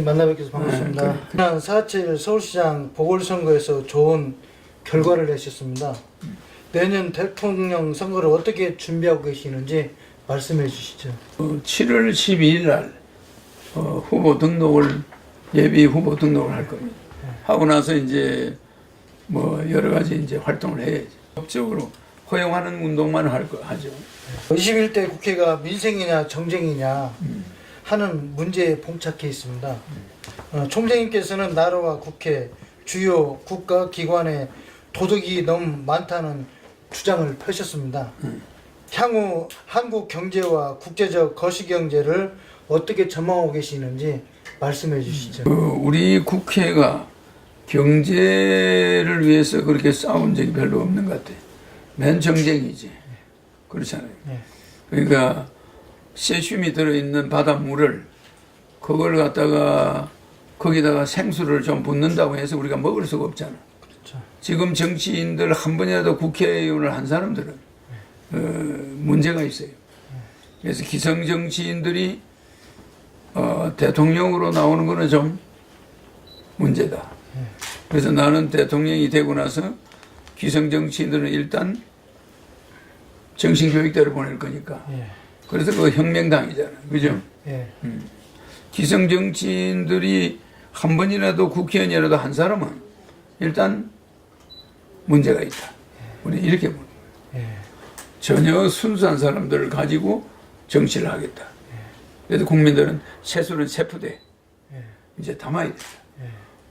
만나 뵙게서 반갑습니다. 지난 4.7 서울시장 보궐선거에서 좋은 결과를 내셨습니다. 내년 대통령 선거를 어떻게 준비하고 계시는지 말씀해 주시죠. 7월 12일 날 후보 등록을 예비 후보 등록을 할 겁니다. 하고 나서 이제 뭐 여러 가지 이제 활동을 해야지. 법적으로 허용하는 운동만 하죠. 21대 국회가 민생이냐 정쟁이냐 하는 문제에 봉착해 있습니다. 총장님께서는 나라와 국회, 주요 국가기관에 도덕이 너무 많다는 주장을 펼쳤습니다. 향후 한국 경제와 국제적 거시경제를 어떻게 전망하고 계시는지 말씀해 주시죠. 우리 국회가 경제를 위해서 그렇게 싸운 적이 별로 없는 것 같아요. 맨 정쟁이지. 그렇잖아요. 그러니까 세슘이 들어있는 바닷물을 그걸 갖다가 거기다가 생수를 좀 붓는다고 해서 우리가 먹을 수가 없잖아. 그렇죠. 지금 정치인들 한 번이라도 국회의원을 한 사람들은 문제가 있어요. 그래서 기성 정치인들이 대통령으로 나오는 거는 좀 문제다. 그래서 나는 대통령이 되고 나서 기성 정치인들은 일단 정신교육대로 보낼 거니까. 그래서 그 혁명당이잖아. 그죠? 기성 정치인들이 한 번이라도 국회의원이라도 한 사람은 일단 문제가 있다. 우리 이렇게 보는 거예요. 전혀 순수한 사람들을 가지고 정치를 하겠다. 그래서 국민들은 세술은 세푸대 이제 담아야 된다.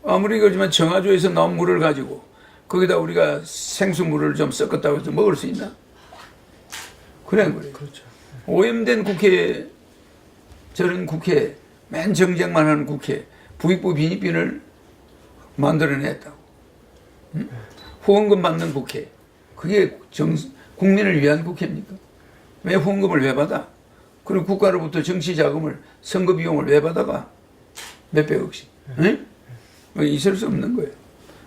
아무리 그렇지만 정화조에서 나온 물을 가지고 거기다 우리가 생수물을 좀 섞었다고 해서 먹을 수 있나? 그래. 그렇죠. 오염된 국회, 저런 국회, 맨 정쟁만 하는 국회, 부익부 빈익빈을 만들어냈다고. 후원금 받는 국회, 그게 국민을 위한 국회입니까? 왜 후원금을 왜 받아? 그리고 국가로부터 정치 자금을, 선거 비용을 왜 받아가? 몇백억씩. 있을 수 없는 거예요.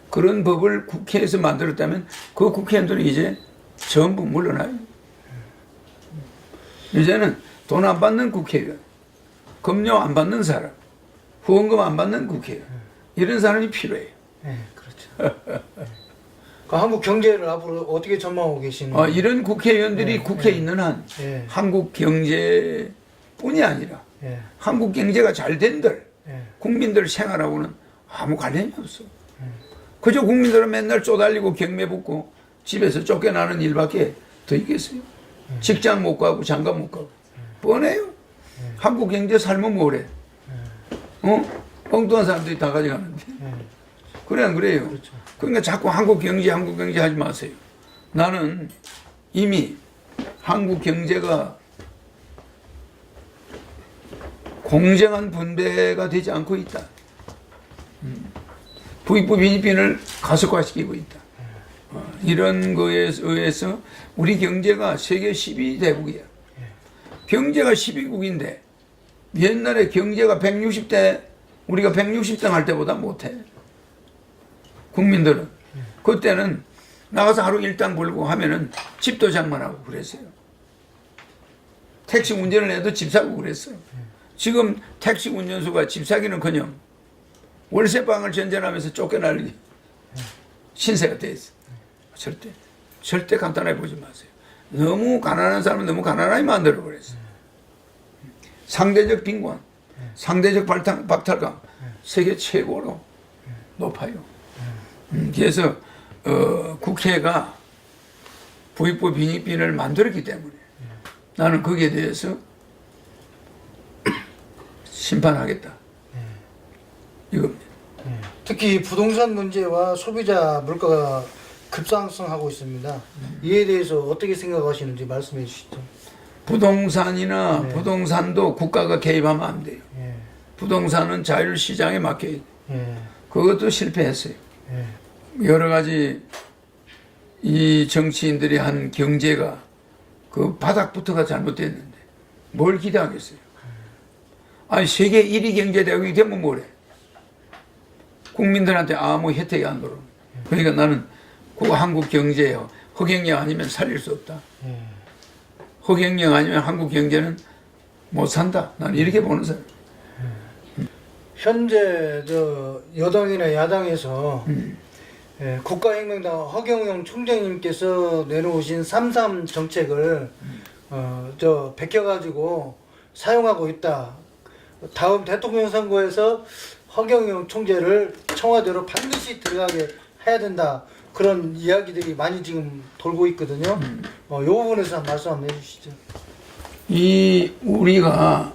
그런 법을 국회에서 만들었다면 그 국회의원들은 이제 전부 물러나요. 이제는 돈 안 받는 국회의원, 급료 안 받는 사람, 후원금 안 받는 국회의원, 이런 사람이 필요해요. 그렇죠. 그 한국 경제를 앞으로 어떻게 전망하고 계시는지. 이런 국회의원들이 국회에 있는 한 한국 경제뿐이 아니라 한국 경제가 잘 된들 국민들 생활하고는 아무 관련이 없어. 그저 국민들은 맨날 쪼달리고 경매 붙고 집에서 쫓겨나는 일밖에 더 있겠어요. 직장 못 가고 장가 못 가고 뻔해요. 한국 경제 살면 뭐래? 엉뚱한 사람들이 다 가져가는데. 그래 안 그래요? 그렇죠. 그러니까 자꾸 한국 경제 하지 마세요. 나는 이미 한국 경제가 공정한 분배가 되지 않고 있다. 부익부 빈익빈을 가속화시키고 있다. 이런 거에 의해서 우리 경제가 세계 12대국이야. 경제가 12국인데 옛날에 경제가 160대 우리가 160등 할 때보다 못해. 국민들은 그때는 나가서 하루 일당 벌고 하면은 집도 장만하고 그랬어요. 택시 운전을 해도 집 사고 그랬어요. 지금 택시 운전수가 집 사기는커녕 월세방을 전전하면서 쫓겨날 신세가 돼 있어. 절대 간단하게 보지 마세요. 너무 가난한 사람은 너무 가난하게 만들어 버렸어요. 상대적 빈곤, 상대적 박탈감, 세계 최고로 높아요. 그래서 국회가 부익부 빈익빈을 만들었기 때문에 나는 거기에 대해서 심판하겠다. 이겁니다. 특히 부동산 문제와 소비자 물가가 급상승하고 있습니다. 이에 대해서 어떻게 생각하시는지 말씀해 주시죠. 부동산이나 부동산도 국가가 개입하면 안 돼요. 부동산은 자율시장에 맡겨야 돼요. 그것도 실패했어요. 여러 가지 이 정치인들이 한 경제가 그 바닥부터가 잘못됐는데 뭘 기대하겠어요. 아니 세계 1위 경제대국이 되면 뭐래. 국민들한테 아무 혜택이 안 들어오는. 그러니까 나는 그 한국 경제에 허경영 아니면 살릴 수 없다. 허경영 아니면 한국 경제는 못 산다. 나는 이렇게 보는 사람. 현재 저 여당이나 야당에서 국가혁명당 허경영 총장님께서 내놓으신 3.3 정책을 베껴가지고 사용하고 있다. 다음 대통령 선거에서 허경영 총재를 청와대로 반드시 들어가게 해야 된다. 그런 이야기들이 많이 지금 돌고 있거든요. 이 부분에서 말씀 한번 해주시죠. 우리가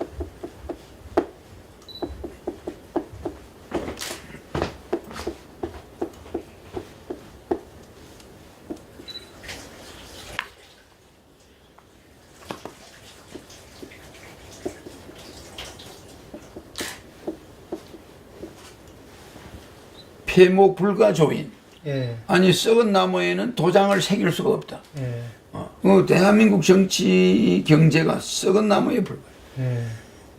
폐목 불가 조인, 아니 썩은 나무에는 도장을 새길 수가 없다. 대한민국 정치 경제가 썩은 나무에 불과해.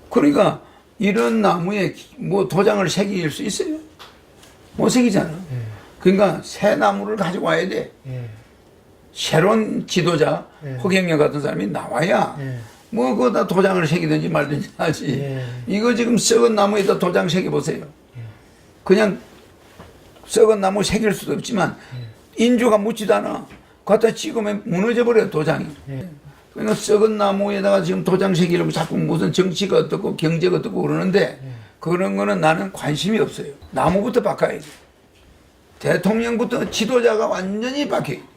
그러니까 이런 나무에 뭐 도장을 새길 수 있어요? 못 새기잖아. 그러니까 새 나무를 가지고 와야 돼. 새로운 지도자, 허경영 같은 사람이 나와야 뭐 거기다 도장을 새기든지 말든지 하지. 이거 지금 썩은 나무에다 도장 새겨보세요. 그냥 썩은 나무 새길 수도 없지만 인주가 묻지도 않아. 갖다 찍으면 무너져 버려 도장이. 그러니까 썩은 나무에다가 지금 도장 새기려고 자꾸 무슨 정치가 어떻고 경제가 어떻고 그러는데 그런 거는 나는 관심이 없어요. 나무부터 바꿔야 돼. 대통령부터 지도자가 완전히 바뀌어요.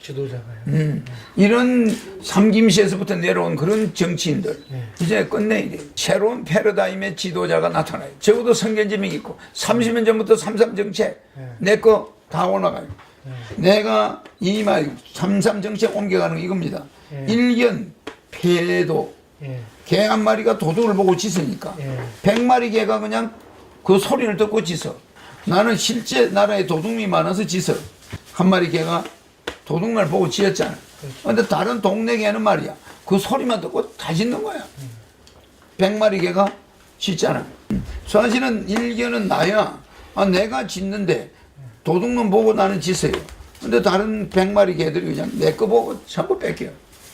지도자가요. 이런 삼김시에서부터 내려온 그런 정치인들 이제 끝내야 돼. 새로운 패러다임의 지도자가 나타나요. 적어도 선견지명이 있고 30년 전부터 3.3 정책 내 거 다 올라가요. 내가 이 말 3.3 정책 옮겨가는 거 이겁니다. 일견 폐도 개 한 마리가 도둑을 보고 짖으니까 100마리 개가 그냥 그 소리를 듣고 짖어. 나는 실제 나라에 도둑이 많아서 짖어. 한 마리 개가 도둑날 보고 짖었잖아. 근데 다른 동네 개는 말이야. 그 소리만 듣고 다 짖는 거야. 100마리 개가 짖잖아. 사실은 일견은 나야. 내가 짖는데 도둑놈 보고 나는 짖어요. 근데 다른 100마리 개들이 그냥 내 거 보고 전부 뺏겨.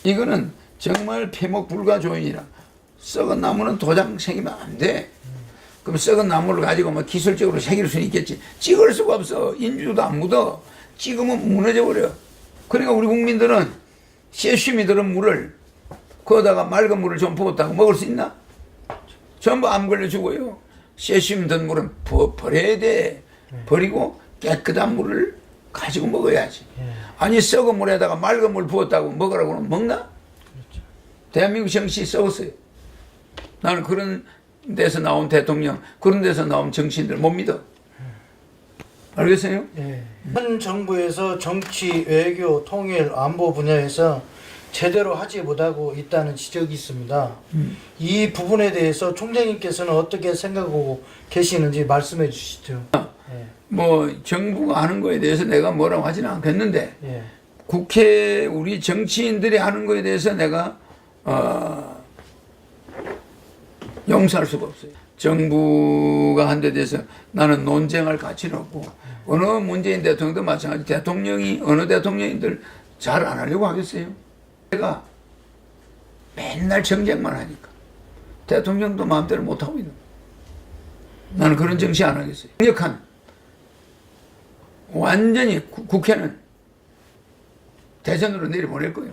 이거는 정말 폐목 불가조인이라. 썩은 나무는 도장 새기면 안 돼. 그럼 썩은 나무를 가지고 뭐 기술적으로 새길 수는 있겠지. 찍을 수가 없어. 인주도 안 묻어. 찍으면 무너져 버려. 그러니까 우리 국민들은 세슘이 들은 물을 거기다가 맑은 물을 좀 부었다고 먹을 수 있나? 전부 암 걸려 죽어요. 세슘 든 물은 버려야 돼. 버리고 깨끗한 물을 가지고 먹어야지. 아니 썩은 물에다가 맑은 물 부었다고 먹으라고 하면 먹나? 대한민국 정치 썩었어요. 나는 그런 데서 나온 대통령, 그런 데서 나온 정치인들 못 믿어. 알겠어요? 현 정부에서 정치, 외교, 통일, 안보 분야에서 제대로 하지 못하고 있다는 지적이 있습니다. 이 부분에 대해서 총장님께서는 어떻게 생각하고 계시는지 말씀해 주시죠. 뭐 정부가 하는 거에 대해서 내가 뭐라고 하지는 않겠는데 국회 우리 정치인들이 하는 거에 대해서 내가 용서할 수가 없어요. 정부가 한 데 대해서 나는 논쟁할 가치는 없고 어느 문재인 대통령도 마찬가지. 대통령이 어느 대통령인들 잘 안 하려고 하겠어요. 내가 맨날 정쟁만 하니까 대통령도 마음대로 못하고 있는 거예요. 나는 그런 정치 안 하겠어요. 강력한 완전히 국회는 대전으로 내려보낼 거예요.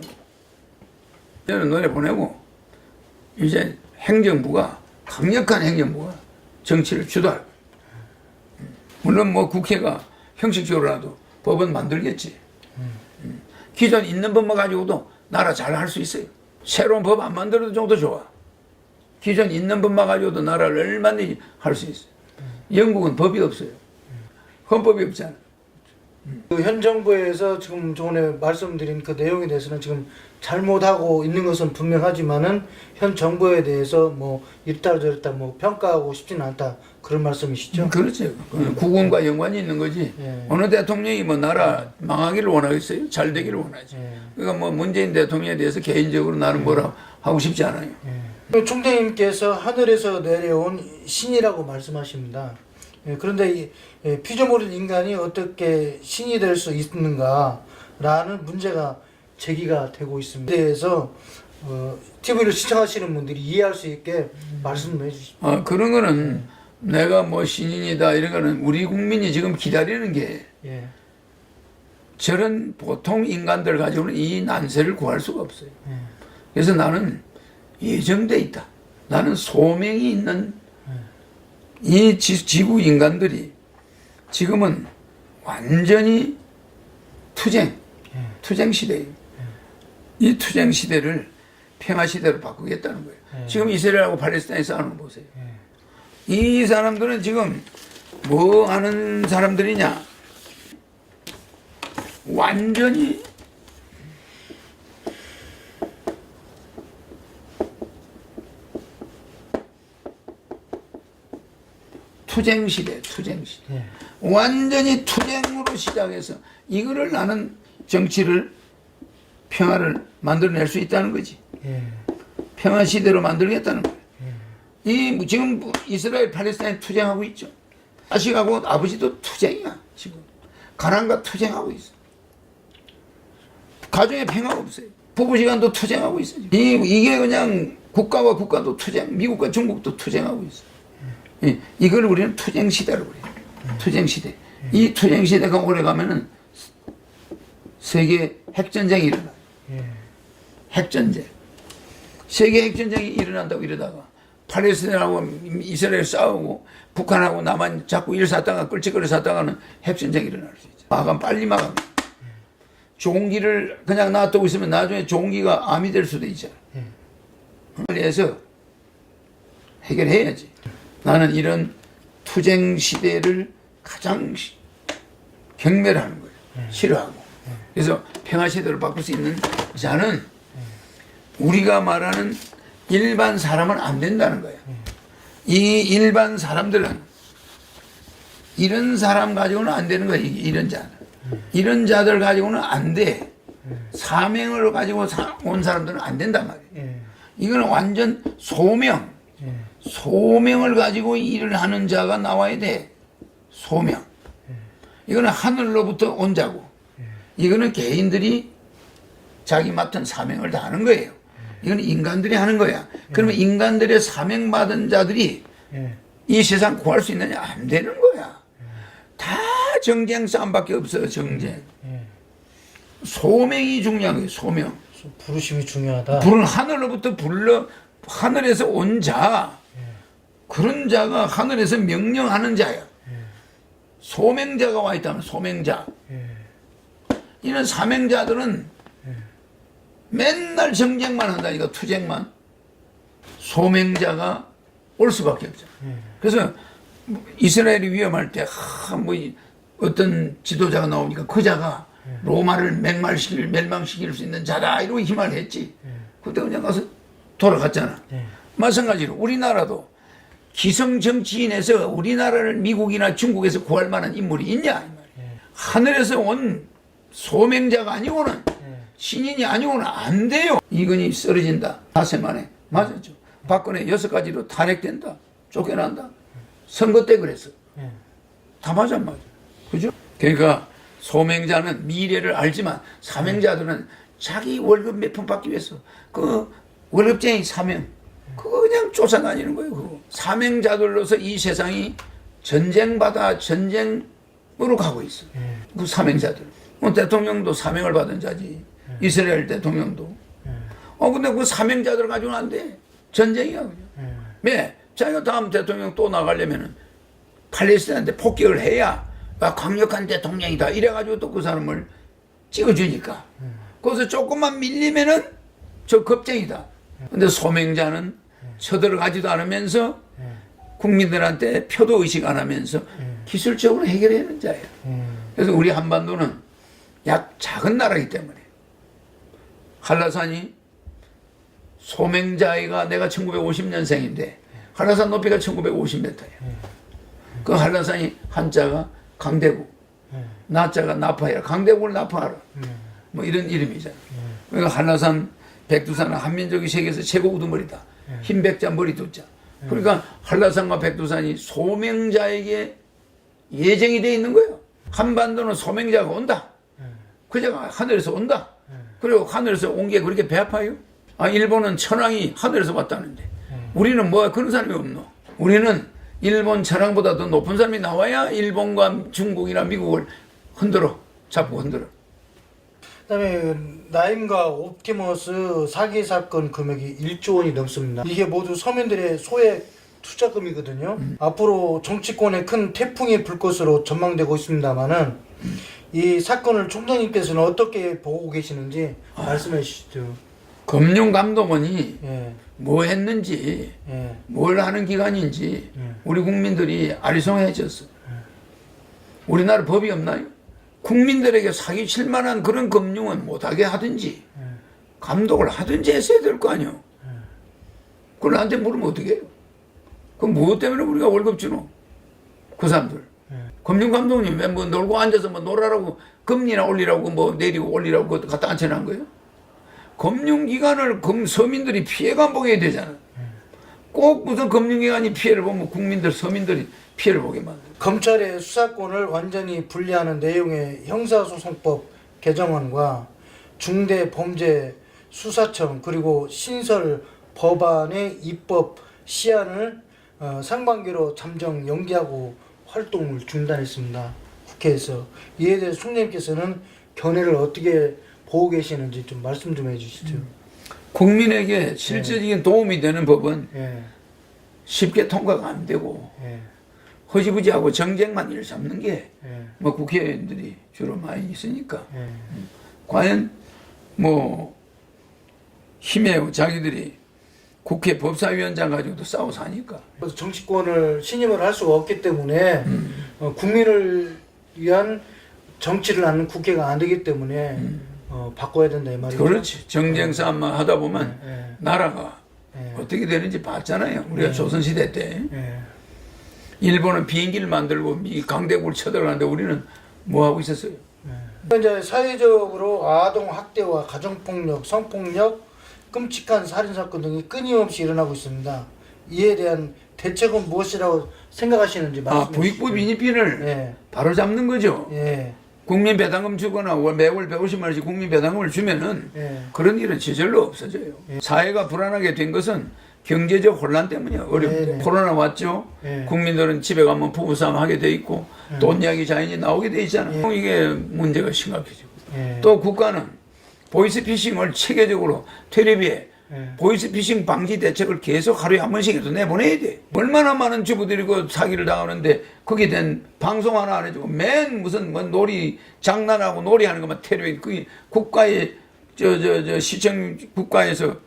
대전으로 내려보내고 이제 행정부가 강력한 행정부가 정치를 주도할 거예요. 물론 뭐 국회가 형식적으로라도 법은 만들겠지. 기존 있는 법만 가지고도 나라 잘 할 수 있어요. 새로운 법 안 만들어도 정도 좋아. 기존 있는 법만 가지고도 나라를 얼마든지 할 수 있어요. 영국은 법이 없어요. 헌법이 없잖아. 현 정부에서 지금 전에 말씀드린 그 내용에 대해서는 지금 잘못하고 있는 것은 분명하지만은 현 정부에 대해서 뭐 이랬다 저랬다 뭐 평가하고 싶지는 않다 그런 말씀이시죠? 그렇죠. 국군과 연관이 있는 거지. 어느 대통령이 뭐 나라 망하기를 원하겠어요? 잘 되기를 원하지. 그러니까 뭐 문재인 대통령에 대해서 개인적으로 나는 뭐라 하고 싶지 않아요. 총장님께서 하늘에서 내려온 신이라고 말씀하십니다. 그런데 피조물인 인간이 어떻게 신이 될 수 있는가라는 문제가 제기가 되고 있습니다. 그래서 TV를 시청하시는 분들이 이해할 수 있게 말씀해 주십시오. 그런 거는 내가 뭐 신인이다 이런 거는 우리 국민이 지금 기다리는 게 예. 저런 보통 인간들 가지고는 이 난세를 구할 수가 없어요. 예. 그래서 나는 예정돼 있다. 나는 소명이 있는 이 지구 인간들이 지금은 완전히 투쟁 시대예요. 이 투쟁 시대를 평화 시대로 바꾸겠다는 거예요. 지금 이스라엘하고 팔레스타인이 싸우는 거 보세요. 이 사람들은 지금 뭐 하는 사람들이냐? 완전히 투쟁 시대. 완전히 투쟁으로 시작해서 이거를 나는 정치를 평화를 만들어낼 수 있다는 거지. 평화 시대로 만들겠다는 거예요. 이 지금 이스라엘 팔레스타인 투쟁하고 있죠. 자식하고 아버지도 투쟁이야. 지금 가난과 투쟁하고 있어. 가정에 평화가 없어요. 부부시간도 투쟁하고 있어. 이게 그냥 국가와 국가도 투쟁, 미국과 중국도 투쟁하고 있어. 이걸 우리는 투쟁 시대로 그래요. 투쟁 시대. 이 투쟁 시대가 오래 가면은 세계 핵전쟁이 일어나요. 핵전쟁. 세계 핵전쟁이 일어난다고 이러다가 팔레스타인하고 이스라엘 싸우고 북한하고 남한 자꾸 일사다가 끌치거려 사다가는 핵전쟁이 일어날 수 있죠. 마감 빨리 마감. 종기를 그냥 놔두고 있으면 나중에 종기가 암이 될 수도 있잖아. 그래서 해결해야지. 나는 이런 투쟁 시대를 가장 경멸하는 거예요. 싫어하고. 그래서 평화 시대로 바꿀 수 있는 자는 우리가 말하는 일반 사람은 안 된다는 거예요. 이 일반 사람들은 이런 사람 가지고는 안 되는 거예요. 이런 자는. 이런 자들 가지고는 안 돼. 사명을 가지고 온 사람들은 안 된단 말이에요. 이거는 완전 소명을 가지고 일을 하는 자가 나와야 돼. 소명. 이거는 하늘로부터 온 자고, 이거는 개인들이 자기 맡은 사명을 다 하는 거예요. 이건 인간들이 하는 거야. 그러면 인간들의 사명받은 자들이 이 세상 구할 수 있느냐? 안 되는 거야. 다 정쟁 싸움밖에 없어요. 정쟁. 소명이 중요한 거예요. 소명. 부르심이 중요하다. 하늘로부터 하늘에서 온 자. 그런 자가 하늘에서 명령하는 자야. 소명자가 와 있다면 소명자. 이런 사명자들은 맨날 정쟁만 한다니까. 투쟁만. 소명자가 올 수밖에 없죠. 그래서 이스라엘이 위험할 때 어떤 지도자가 나오니까 그 자가 로마를 멸망시킬 수 있는 자다 이러고 희망을 했지. 그때 그냥 가서 돌아갔잖아. 마찬가지로 우리나라도 기성 정치인에서 우리나라를 미국이나 중국에서 구할 만한 인물이 있냐? 하늘에서 온 소명자가 아니고는 신인이 아니고는 안 돼요. 이건희 쓰러진다. 닷새 만에. 맞았죠. 박근혜 6가지로 탄핵된다. 쫓겨난다. 선거 때 그랬어. 다 맞아. 그죠? 그러니까 소명자는 미래를 알지만 사명자들은 자기 월급 몇 푼 받기 위해서 그 월급쟁이 사명 그거 그냥 쫓아다니는 거예요. 그거. 사명자들로서 이 세상이 전쟁으로 가고 있어. 그 사명자들. 대통령도 사명을 받은 자지. 이스라엘 대통령도. 근데 그 사명자들 가지고는 안 돼. 전쟁이야 그냥. 왜? 자기가 다음 대통령 또 나가려면은 팔레스타인한테 폭격을 해야 강력한 대통령이다. 이래가지고 또 그 사람을 찍어주니까. 거기서 조금만 밀리면은 저 겁쟁이다. 근데 소명자는 쳐들어가지도 않으면서 국민들한테 표도 의식 안 하면서 기술적으로 해결하는 자예요. 그래서 우리 한반도는 작은 나라이기 때문에 한라산이 소명자가 내가 1950년생인데 한라산 높이가 1950m예요. 그 한라산이 한자가 강대구, 나자가 나파해라. 강대구를 나파하라. 뭐 이런 이름이잖아. 그러니까 한라산, 백두산은 한민족이 세계에서 최고 우두머리다. 흰 백자 머리 두자. 그러니까 한라산과 백두산이 소명자에게 예정이 되어 있는 거예요. 한반도는 소명자가 온다. 그 자가 하늘에서 온다. 그리고 하늘에서 온 게 그렇게 배 아파요? 일본은 천황이 하늘에서 왔다는데 우리는 뭐 그런 사람이 없노? 우리는 일본 천황보다 더 높은 사람이 나와야 일본과 중국이나 미국을 잡고 흔들어. 그다음에 나임과 옵티머스 사기 사건 금액이 1조 원이 넘습니다. 이게 모두 서민들의 소액 투자금이거든요. 앞으로 정치권에 큰 태풍이 불 것으로 전망되고 있습니다만은 이 사건을 총장님께서는 어떻게 보고 계시는지 말씀해 주시죠. 금융감독원이 예. 뭐 했는지 예. 뭘 하는 기관인지 예. 우리 국민들이 아리송해졌어. 우리나라 법이 없나요? 국민들에게 사기칠 만한 그런 금융은 못하게 하든지 감독을 하든지 했어야 될 거 아니요. 그걸 나한테 물으면 어떻게 해요? 그럼 무엇 때문에 우리가 월급 주노? 그 사람들. 금융감독이 왜 뭐 놀고 앉아서 뭐 놀아라고 금리나 올리라고 뭐 내리고 올리라고 그것도 갖다 앉혀놓은 거예요? 금융기관을 서민들이 피해가 보게 되잖아. 꼭 무슨 금융기관이 피해를 보면 서민들이 피해를 보게 만들어. 검찰의 수사권을 완전히 분리하는 내용의 형사소송법 개정안과 중대범죄수사청 그리고 신설 법안의 입법 시한을 상반기로 잠정 연기하고 활동을 중단했습니다. 국회에서. 이에 대해서 총장님께서는 견해를 어떻게 보고 계시는지 좀 말씀 좀 해주시죠. 국민에게 실질적인 도움이 되는 법은 예. 쉽게 통과가 안 되고 예. 허지부지하고 정쟁만 일삼는 게 뭐 예. 국회의원들이 주로 많이 있으니까 예. 과연 뭐 힘에 자기들이 국회 법사위원장 가지고도 싸워 사니까. 그래서 정치권을 신임을 할 수가 없기 때문에 국민을 위한 정치를 하는 국회가 안 되기 때문에 바꿔야 된다 이 말이죠. 그렇지. 정쟁 싸움만 하다 보면 예. 나라가 예. 어떻게 되는지 봤잖아요. 우리가 조선시대 때. 예. 일본은 비행기를 만들고 강대국을 쳐들어가는데 우리는 뭐 하고 있었어요? 현재 사회적으로 아동 학대와 가정폭력, 성폭력, 끔찍한 살인사건 등이 끊임없이 일어나고 있습니다. 이에 대한 대책은 무엇이라고 생각하시는지 말씀해 주시죠. 부익부 빈익빈을 예. 바로 잡는 거죠. 예. 국민 배당금 주거나 매월 150만 원씩 국민 배당금을 주면은 예. 그런 일은 저절로 없어져요. 사회가 불안하게 된 것은 경제적 혼란 때문이야. 어렵대. 네네. 코로나 왔죠. 예. 국민들은 집에 가면 부부싸움 하게 돼 있고 돈 이야기 자연히 나오게 돼 있잖아. 이게 문제가 심각해지고. 예. 또 국가는 보이스피싱을 체계적으로 텔레비에 예. 보이스피싱 방지 대책을 계속 하루에 한 번씩이라도 내보내야 돼. 얼마나 많은 주부들이 그 사기를 당하는데 거기에 대한 방송 하나 안 해주고 맨 무슨 뭐 놀이 장난하고 놀이하는 것만 텔레비에 그게 국가의 시청 국가에서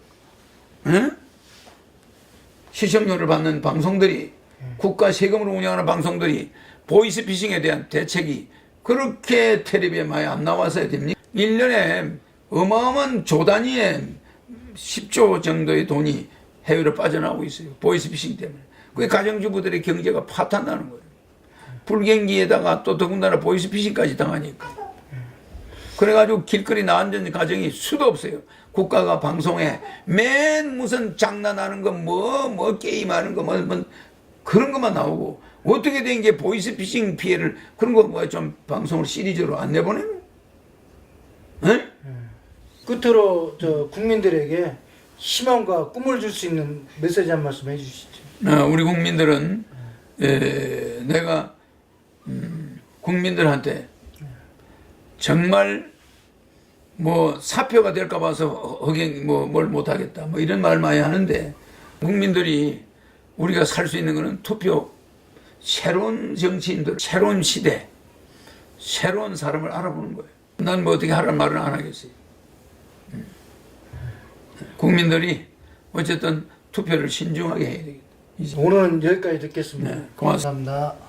응? 시청료를 받는 방송들이 국가 세금으로 운영하는 방송들이 보이스피싱에 대한 대책이 그렇게 텔레비에 많이 안 나와서야 됩니까? 1년에 어마어마한 조 단위의 10조 정도의 돈이 해외로 빠져나오고 있어요. 보이스피싱 때문에. 그게 가정주부들의 경제가 파탄나는 거예요. 불경기에다가 또 더군다나 보이스피싱까지 당하니까. 그래가지고 길거리 나앉은 가정이 수도 없어요. 국가가 방송에 맨 무슨 장난하는 거, 뭐 게임하는 거, 뭐 그런 것만 나오고 어떻게 된 게 보이스피싱 피해를 그런 거 뭐 좀 방송을 시리즈로 안 내보내는? 응? 끝으로 국민들에게 희망과 꿈을 줄 수 있는 메시지 한 말씀 해주시죠. 우리 국민들은 내가 국민들한테 정말 뭐 사표가 될까 봐서 뭘 못하겠다 뭐 이런 말 많이 하는데 국민들이 우리가 살 수 있는 거는 투표, 새로운 정치인들, 새로운 시대, 새로운 사람을 알아보는 거예요. 난 뭐 어떻게 하라는 말은 안 하겠어요. 국민들이 어쨌든 투표를 신중하게 해야 되겠다. 오늘은 여기까지 듣겠습니다. 네, 고맙습니다. 감사합니다.